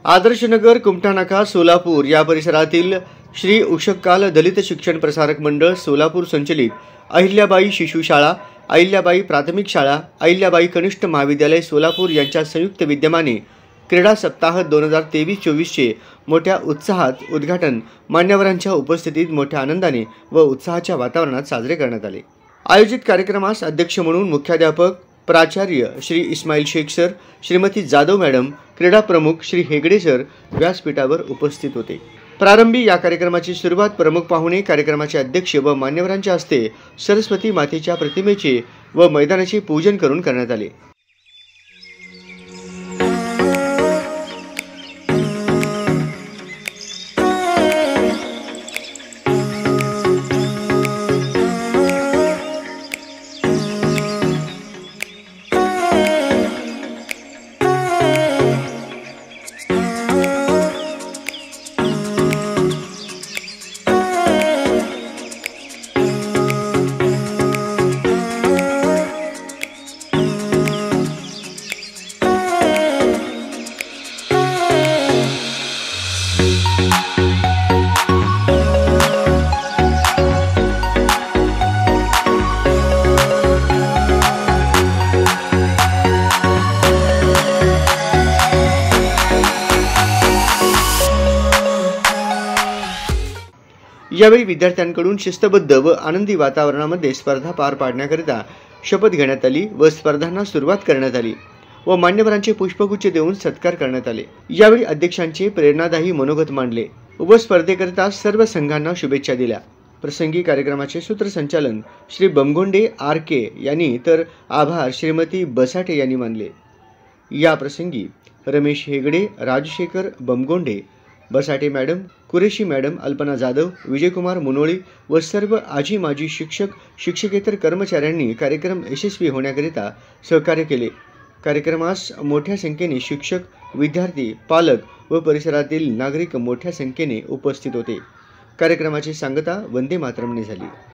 आदर्शनगर, कुमठानाका, सोलापूर या परिसरातील श्री उषक्काल दलित शिक्षण प्रसारक मंडळ सोलापूर संचलित अहिल्याबाई शिशु शाळा, अहिल्याबाई प्राथमिक शाळा, अहिल्याबाई कनिष्ठ महाविद्यालय सोलापूर यांच्या संयुक्त विद्यमाने क्रीडा सप्ताह 2023-24 चे मोठ्या उत्साहात उद्घाटन मान्यवरांच्या उपस्थितीत मोठ्या आनंदाने व उत्साहाच्या वातावरणात साजरे करण्यात आले। आयोजित कार्यक्रमास अध्यक्ष म्हणून मुख्याध्यापक प्राचार्य श्री इस्माईल शेख सर, श्रीमती जाधव मॅडम, क्रीडा प्रमुख श्री हेगडे सर व्यासपीठावर उपस्थित होते। प्रारंभी या कार्यक्रमाची सुरुवात प्रमुख पाहुणे, कार्यक्रमाचे अध्यक्ष व मान्यवरांच्या हस्ते सरस्वती मातेच्या प्रतिमेचे व मैदानाचे पूजन करून करण्यात आले। यावेळी विद्यार्थ्यांकडून शिस्तबद्ध व आनंदी वातावरणामध्ये स्पर्धा पार पाडण्याकरिता शपथ घेण्यात आली व स्पर्धांना सुरुवात करण्यात आली व मान्यवरांचे पुष्पगुच्छ देऊन सत्कार करण्यात आले। यावेळी अध्यक्षांचे प्रेरणादायी मनोगत मांडले व स्पर्धेकरिता सर्व संघांना शुभेच्छा दिल्या। प्रसंगी कार्यक्रमाचे सूत्रसंचालन श्री बमगोंडे RK यांनी तर आभार श्रीमती बसाटे यांनी मानले। या प्रसंगी रमेश हेगडे, राजशेखर बमगोंडे, बसाटे मॅडम, कुरेशी मॅडम, अल्पना जाधव, विजयकुमार मुनोळी व सर्व आजी माजी शिक्षक, शिक्षकेतर कर्मचाऱ्यांनी कार्यक्रम यशस्वी होण्याकरिता सहकार्य केले। कार्यक्रमास मोठ्या संख्येने शिक्षक, विद्यार्थी, पालक व परिसरातील नागरिक मोठ्या संख्येने उपस्थित होते। कार्यक्रमाची सांगता वंदे मातरमने झाली।